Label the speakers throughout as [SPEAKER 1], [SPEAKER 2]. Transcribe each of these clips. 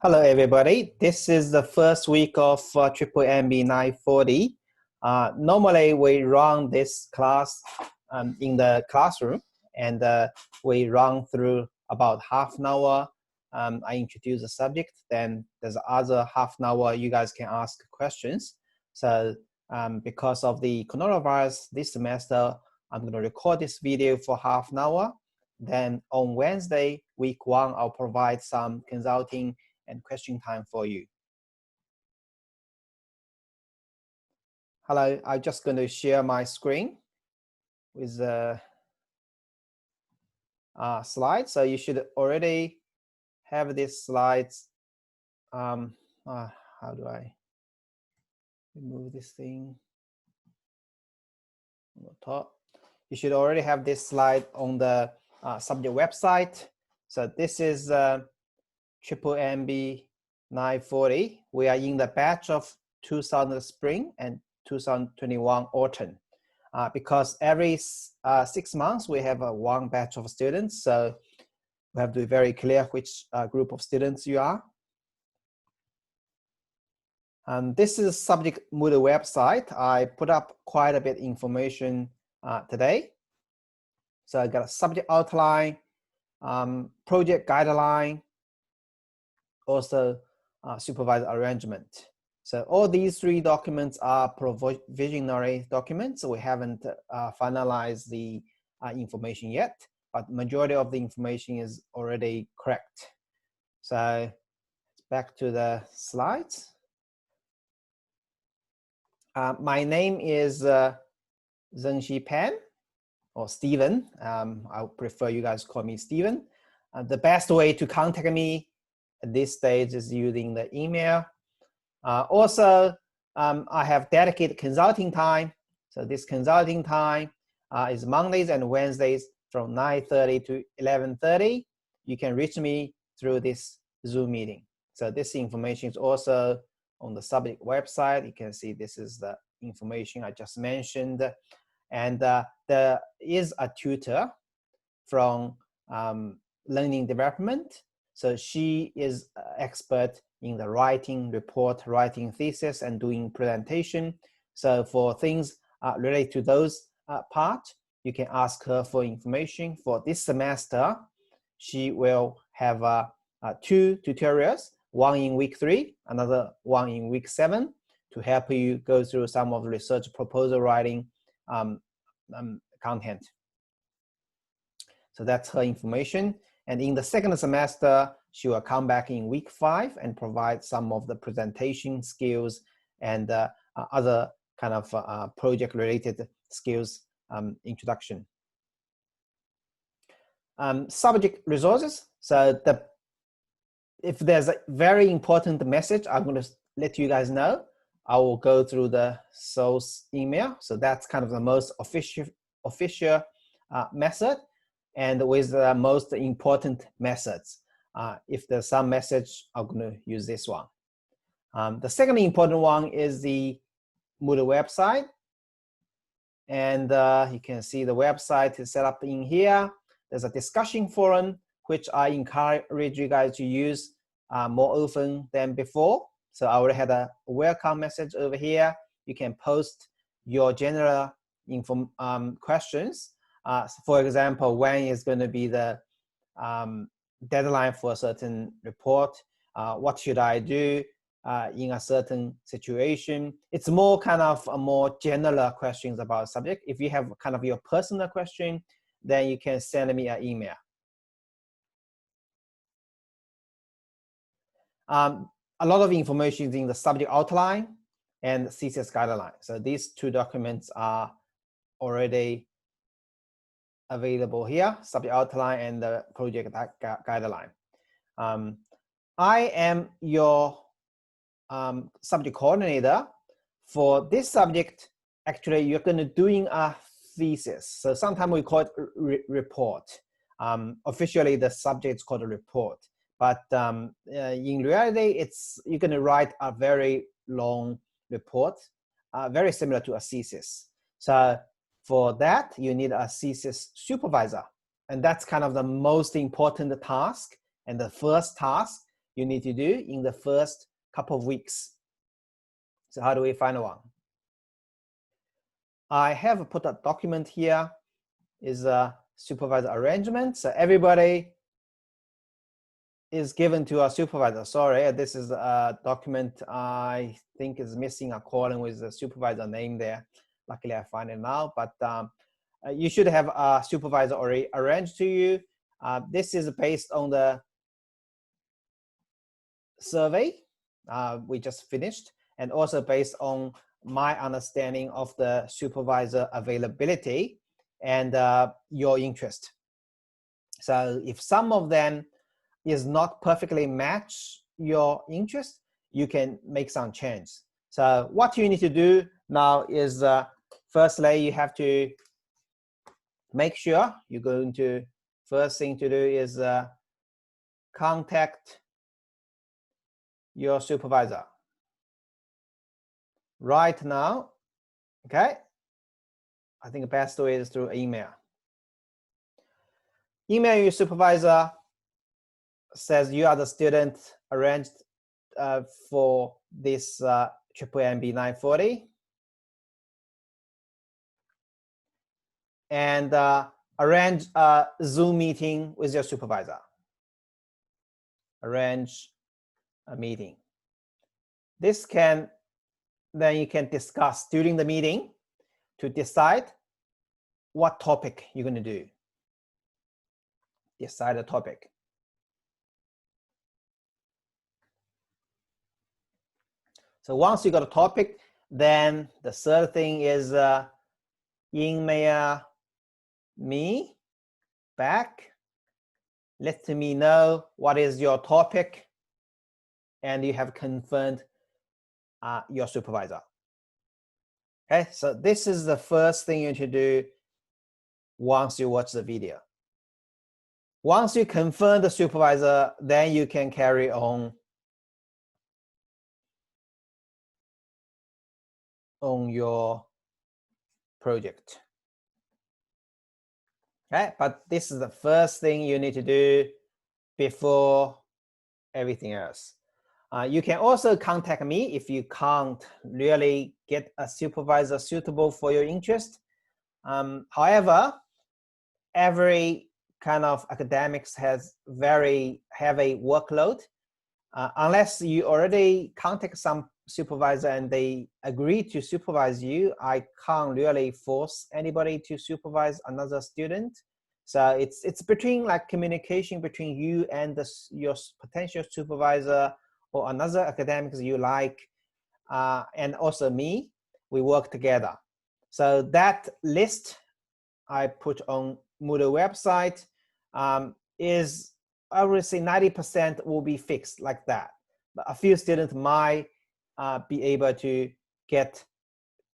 [SPEAKER 1] Hello, everybody. This is the first week of mmmb940. Normally, we run this class in the classroom, and we run through about half an hour. I introduce the subject, then there's other half an hour you guys can ask questions. So because of the coronavirus this semester, I'm going to record this video for half an hour. Then on Wednesday, week 1, I'll provide some consulting and question time for you. Hello, I'm just going to share my screen with the slides. So you should already have these slides. How do I remove this thing on the top? You should already have this slide on the subject website. So this is mmmb940. We are in the batch of 2000 spring and 2021 autumn. Because every 6 months we have one batch of students, so we have to be very clear which group of students you are. This is subject Moodle website. I put up quite a bit of information today. So I got a subject outline, project guideline, also supervised arrangement. So all these 3 documents are provisionary documents. So we haven't finalized the information yet, but majority of the information is already correct. So back to the slides. My name is Zhengxi Pan, or Steven. I prefer you guys call me Steven. The best way to contact me at this stage is using the email. Also, I have dedicated consulting time. So this consulting time is Mondays and Wednesdays from 9:30 to 11:30. You can reach me through this Zoom meeting. So this information is also on the subject website. You can see this is the information I just mentioned. And there is a tutor from learning development. So she is an expert in the writing report, writing thesis, and doing presentation. So for things related to those parts, you can ask her for information. For this semester, she will have 2 tutorials, one in week 3, another one in week 7, to help you go through some of the research proposal writing content. So that's her information. And in the second semester, she will come back in week 5 and provide some of the presentation skills and other kind of project-related skills introduction. Subject resources. So if there's a very important message, I'm going to let you guys know. I will go through the source email. So that's kind of the most official method, and with the most important methods. If there's some message, I'm going to use this one. The second important one is the Moodle website. And you can see the website is set up in here. There's a discussion forum, which I encourage you guys to use more often than before. So I already had a welcome message over here. You can post your general questions. For example, when is going to be the deadline for a certain report? What should I do in a certain situation? It's more kind of a more general questions about subject. If you have kind of your personal question, then you can send me an email. A lot of information is in the subject outline and thesis guideline. So these 2 documents are already available here, subject outline and the project guideline. I am your subject coordinator. For this subject, actually, you're going to doing a thesis. So sometimes we call it report. Officially, the subject is called a report. But in reality, you're going to write a very long report, very similar to a thesis. So for that, you need a thesis supervisor. And that's kind of the most important task and the first task you need to do in the first couple of weeks. So how do we find one? I have put a document here, is a supervisor arrangement. So everybody is given to a supervisor. Sorry, this is a document I think is missing a column with the supervisor name there. Luckily, I find it now, but you should have a supervisor already arranged to you. This is based on the survey we just finished, and also based on my understanding of the supervisor availability and your interest. So if some of them is not perfectly match your interest, you can make some change. So what you need to do now is firstly, you have to make sure you're going to, first thing to do is contact your supervisor right now. Okay, I think the best way is through email. Email your supervisor, says you are the student arranged for this mmmb940, and arrange a Zoom meeting with your supervisor. Arrange a meeting. This can, then you can discuss during the meeting to decide what topic you're going to do. Decide a topic. So once you got a topic, then the third thing is email me back, let me know what is your topic, and you have confirmed your supervisor. Okay, so this is the first thing you need to do once you watch the video. Once you confirm the supervisor, then you can carry on your project. Okay, but this is the first thing you need to do before everything else. You can also contact me if you can't really get a supervisor suitable for your interest. However, every kind of academics has very heavy workload. Unless you already contact some supervisor and they agree to supervise you, I can't really force anybody to supervise another student. So it's between like communication between you and your potential supervisor or another academics you like, and also me. We work together. So that list I put on Moodle website is, I would say 90% will be fixed like that. But a few students might be able to get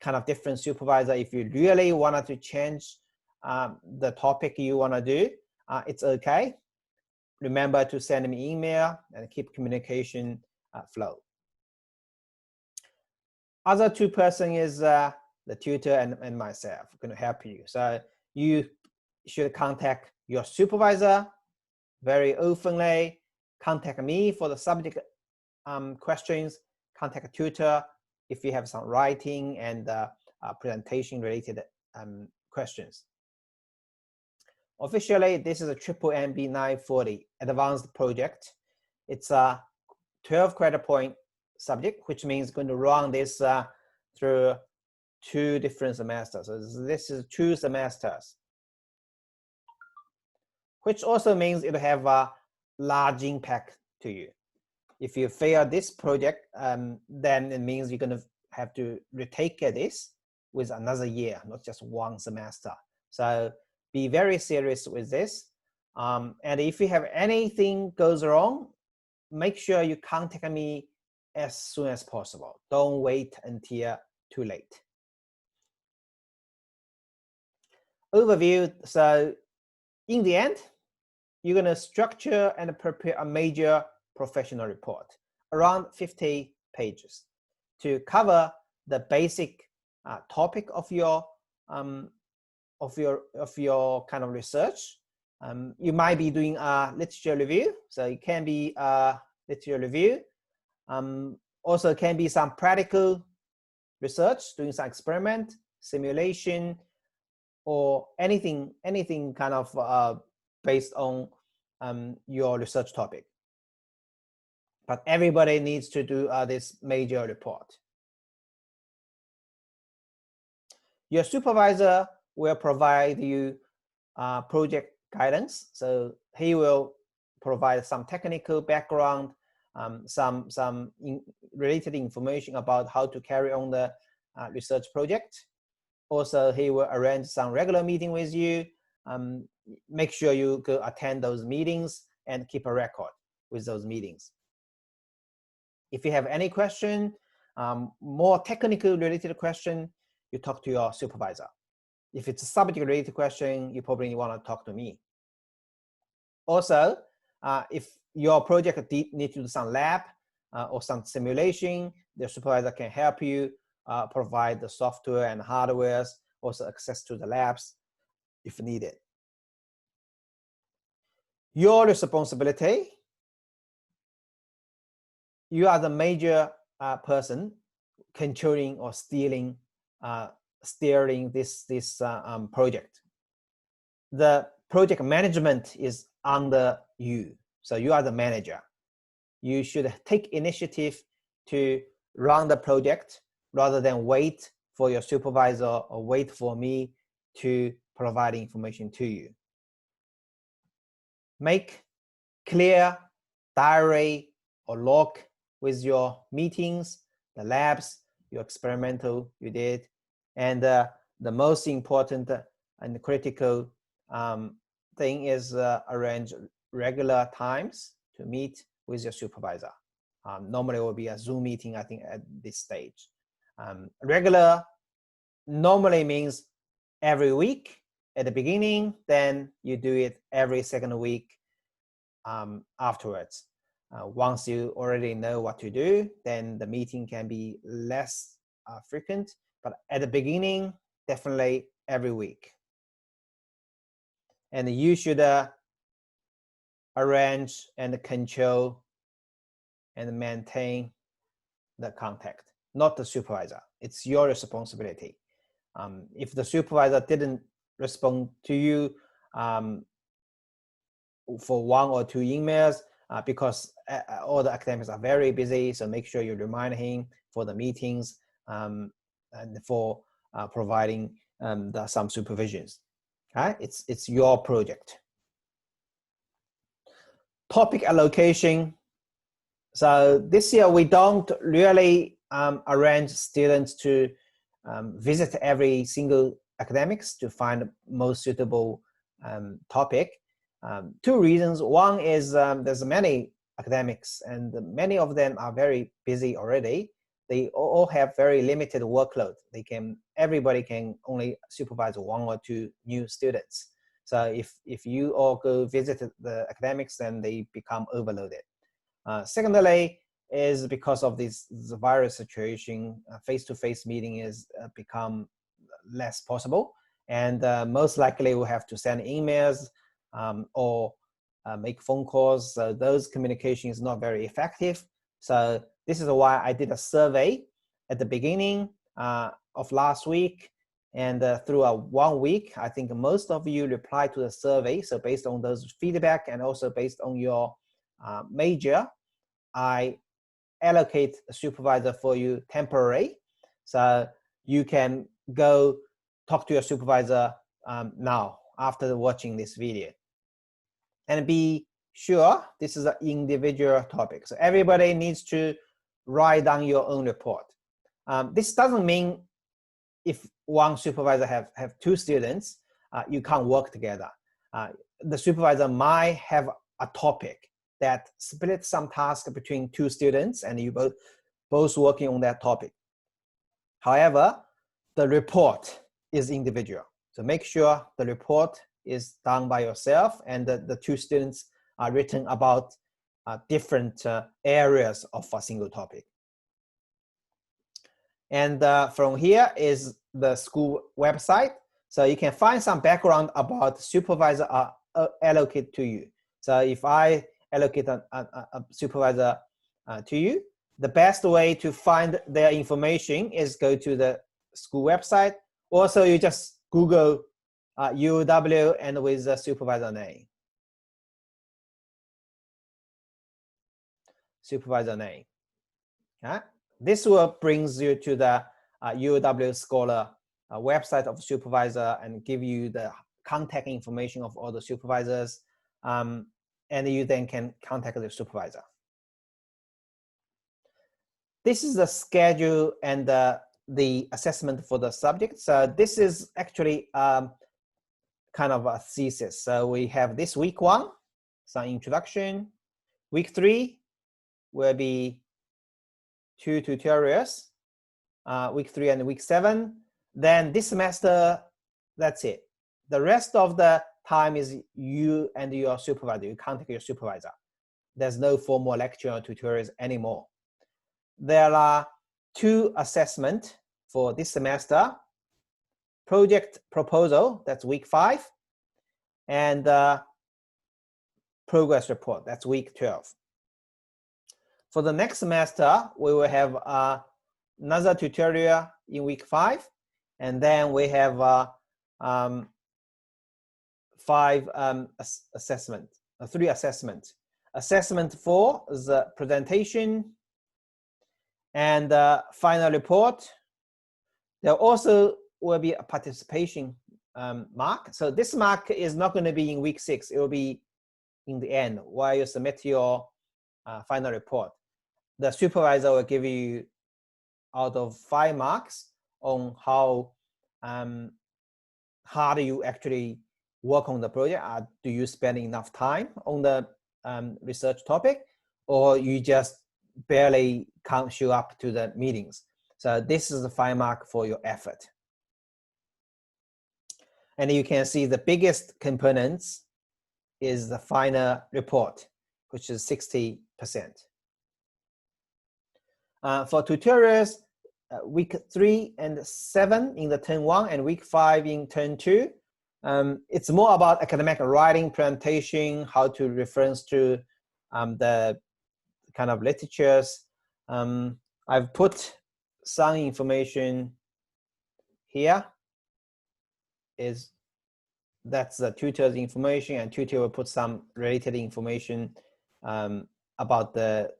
[SPEAKER 1] kind of different supervisor. If you really wanted to change the topic you want to do, it's okay. Remember to send me email and keep communication flow. Other two person is the tutor and myself going to help you. So you should contact your supervisor very openly, contact me for the subject questions, contact a tutor if you have some writing and presentation related questions. Officially, this is a mmmb940 advanced project. It's a 12 credit point subject, which means going to run this through 2 different semesters. So this is 2 semesters, which also means it'll have a large impact to you. If you fail this project, then it means you're going to have to retake this with another year, not just 1 semester. So be very serious with this. And if you have anything goes wrong, make sure you contact me as soon as possible. Don't wait until too late. Overview. So in the end, you're going to structure and prepare a major professional report around 50 pages to cover the basic topic of your kind of research. You might be doing a literature review, so it can be a literature review. Also can be some practical research, doing some experiment, simulation, or anything kind of based on your research topic. But everybody needs to do this major report. Your supervisor will provide you project guidance. So he will provide some technical background, some related information about how to carry on the research project. Also, he will arrange some regular meeting with you. Make sure you go attend those meetings and keep a record with those meetings. If you have any question, more technical related question, you talk to your supervisor. If it's a subject related question, you probably want to talk to me. Also, if your project needs to do some lab or some simulation, the supervisor can help you provide the software and hardware, also access to the labs if needed. Your responsibility, you are the major person controlling or steering this project. The project management is under you, so you are the manager. You should take initiative to run the project rather than wait for your supervisor or wait for me to provide information to you. Make clear diary or log with your meetings, the labs, your experimental you did, and the most important and critical thing is arrange regular times to meet with your supervisor. Normally it will be a Zoom meeting, I think, at this stage. Regular normally means every week at the beginning, then you do it every second week afterwards. Once you already know what to do, then the meeting can be less frequent, but at the beginning, definitely every week. And you should arrange and control and maintain the contact, not the supervisor. It's your responsibility. If the supervisor didn't respond to you for 1 or 2 emails, because all the academics are very busy, so make sure you remind him for the meetings and for providing some supervisions. Okay? It's your project. Topic allocation. So this year we don't really arrange students to visit every single academics to find the most suitable topic. 2 reasons. One is there's many academics and many of them are very busy already. They all have very limited workload. Everybody can only supervise 1 or 2 new students. So if you all go visit the academics, then they become overloaded. Secondly, is because of this virus situation, face-to-face meeting is become less possible, and most likely we'll have to send emails or make phone calls. So those communication is not very effective. So this is why I did a survey at the beginning of last week, and through 1 week, I think most of you replied to the survey. So based on those feedback and also based on your major, I allocate a supervisor for you temporary. So you can go talk to your supervisor now after watching this video. And be sure this is an individual topic. So everybody needs to write down your own report. This doesn't mean if one supervisor have 2 students, you can't work together. The supervisor might have a topic that split some task between 2 students and you both working on that topic. However, the report is individual. So make sure the report is done by yourself and the 2 students are written about different areas of a single topic. And from here is the school website. So you can find some background about supervisor are allocated to you. So if I allocate a supervisor to you. The best way to find their information is go to the school website. Also, you just Google UW and with the supervisor name. Supervisor name. This will brings you to the UW Scholar website of supervisor and give you the contact information of all the supervisors, and you then can contact the supervisor. This is the schedule and the assessment for the subject. So this is actually kind of a thesis. So we have this week 1, some introduction. Week 3 will be 2 tutorials. Week 3 and week 7. Then this semester, that's it. The rest of the time is you and your supervisor. You contact your supervisor. There's no formal lecture or tutorials anymore. There are 2 assessments for this semester. Project proposal, that's week 5. And progress report, that's week 12. For the next semester, we will have another tutorial in week 5. And then we have 3 assessments. Assessment 4 is the presentation and final report. There also will be a participation mark. So this mark is not going to be in week 6. It will be in the end while you submit your final report. The supervisor will give you out of 5 marks on how hard you actually work on the project. Do you spend enough time on the research topic, or you just barely can't show up to the meetings? So this is the 5 mark for your effort. And you can see the biggest components is the final report, which is 60%. For tutorials, week 3 and 7 in the turn 1 and week 5 in turn 2, it's more about academic writing, presentation, how to reference to the kind of literatures. I've put some information here. That's the tutor's information, and tutor will put some related information about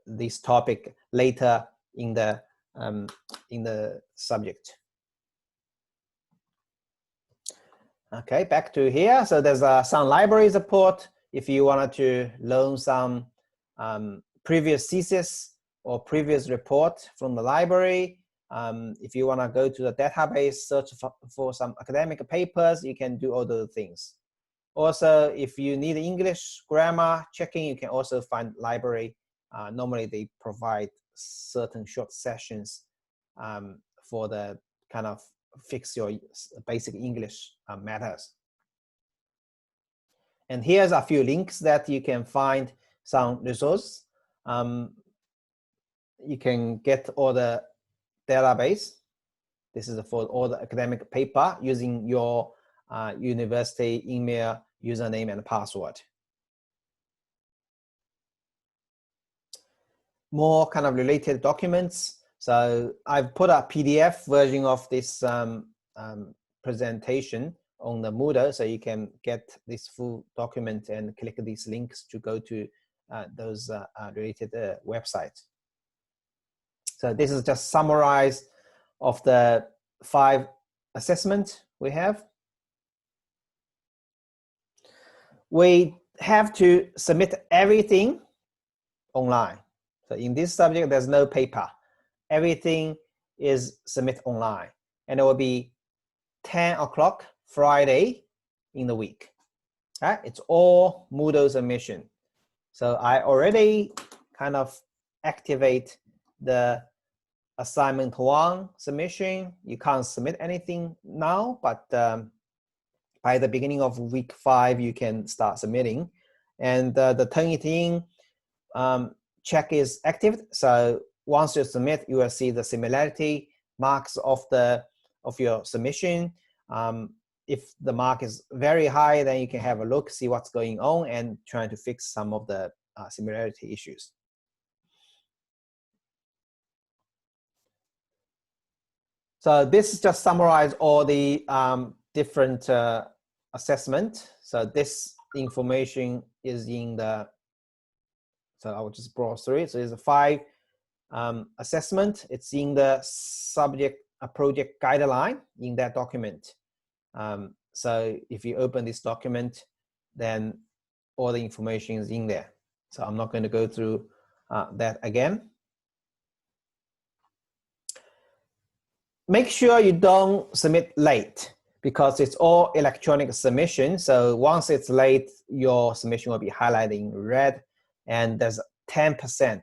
[SPEAKER 1] this topic later in the subject. Okay, back to here. So there's some library support if you wanted to learn some previous thesis or previous report from the library. If you want to go to the database, search for some academic papers, you can do all those things. Also, if you need English grammar checking, you can also find library. Normally, they provide certain short sessions for the kind of fix your basic English matters. And here's a few links that you can find some resources. You can get all the database. This is for all the academic paper using your university email, username, and password. More kind of related documents. So I've put a PDF version of this presentation on the Moodle, so you can get this full document and click these links to go to those related websites. So this is just summarized of the 5 assessments we have. We have to submit everything online. So in this subject, there's no paper. Everything is submitted online. And it will be 10 o'clock Friday in the week. It's all Moodle submission. So I already kind of activate the assignment 1 submission. You can't submit anything now, but by the beginning of week 5, you can start submitting. And the Turnitin check is active. So once you submit, you will see the similarity marks of your submission. If the mark is very high, then you can have a look, see what's going on, and try to fix some of the similarity issues. So this is just summarize all the different assessment. So this information is in the, so I will just browse through it. So there's a 5 assessment. It's in the subject project guideline in that document. So if you open this document, then all the information is in there. So I'm not going to go through that again. Make sure you don't submit late because it's all electronic submission. So once it's late, your submission will be highlighted in red, and there's a 10%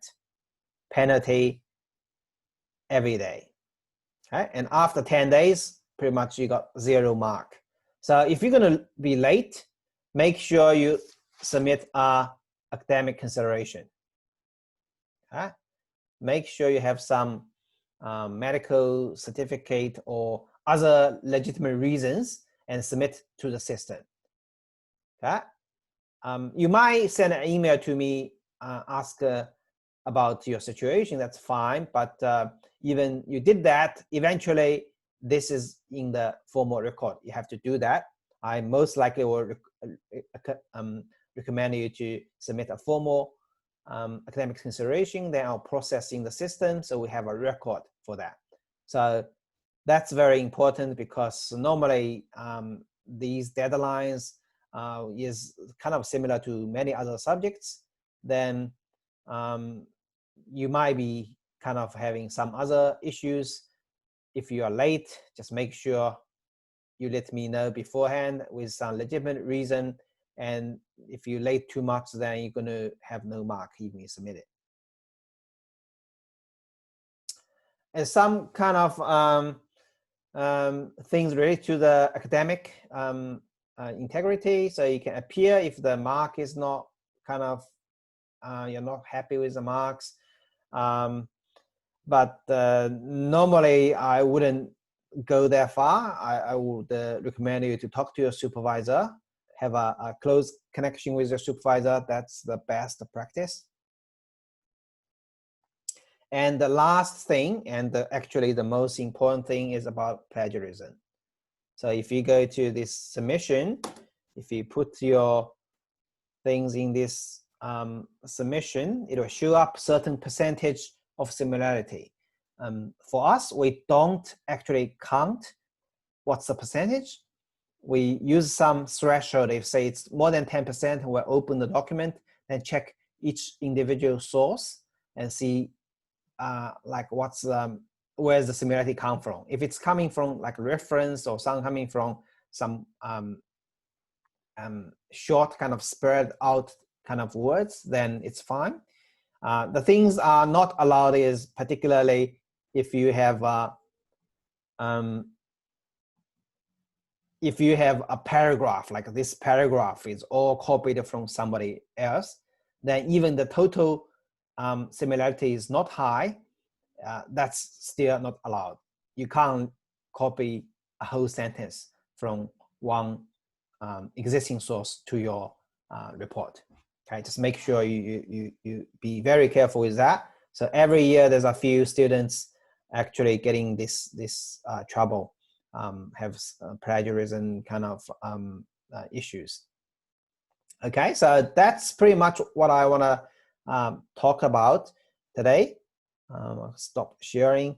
[SPEAKER 1] penalty every day. Okay? And after 10 days, pretty much you got 0 mark. So if you're going to be late, make sure you submit academic consideration. Okay? Make sure you have some medical certificate or other legitimate reasons and submit to the system. Okay? You might send an email to me, ask about your situation, that's fine, but even you did that, eventually this is in the formal record. You have to do that. I most likely will recommend you to submit a formal academic consideration, then I'll process in the system so we have a record for that. So that's very important because normally these deadlines is kind of similar to many other subjects. Then you might be kind of having some other issues. If you are late, just make sure you let me know beforehand with some legitimate reason. And if you're late too much, then you're going to have no mark even you submit it. And some kind of things related to the academic integrity. So you can appear if the mark is not kind of, you're not happy with the marks. But normally I wouldn't go that far. I would recommend you to talk to your supervisor, have a close connection with your supervisor. That's the best practice. And the last thing, and actually the most important thing, is about plagiarism. So if you go to this submission, if you put your things in this submission, it will show up certain percentage of similarity. For us, we don't actually count what's the percentage. We use some threshold. If say it's more than 10%, we'll open the document and check each individual source and see like what's where's the similarity come from. If it's coming from like reference or some coming from some short kind of spread out kind of words, then it's fine. The things are not allowed is particularly if you have a paragraph, like this paragraph is all copied from somebody else, then even the total similarity is not high, that's still not allowed. You can't copy a whole sentence from one existing source to your report. Okay, just make sure you be very careful with that. So every year there's a few students actually getting this trouble, have plagiarism kind of issues. Okay, so that's pretty much what I want to talk about today. I'll stop sharing.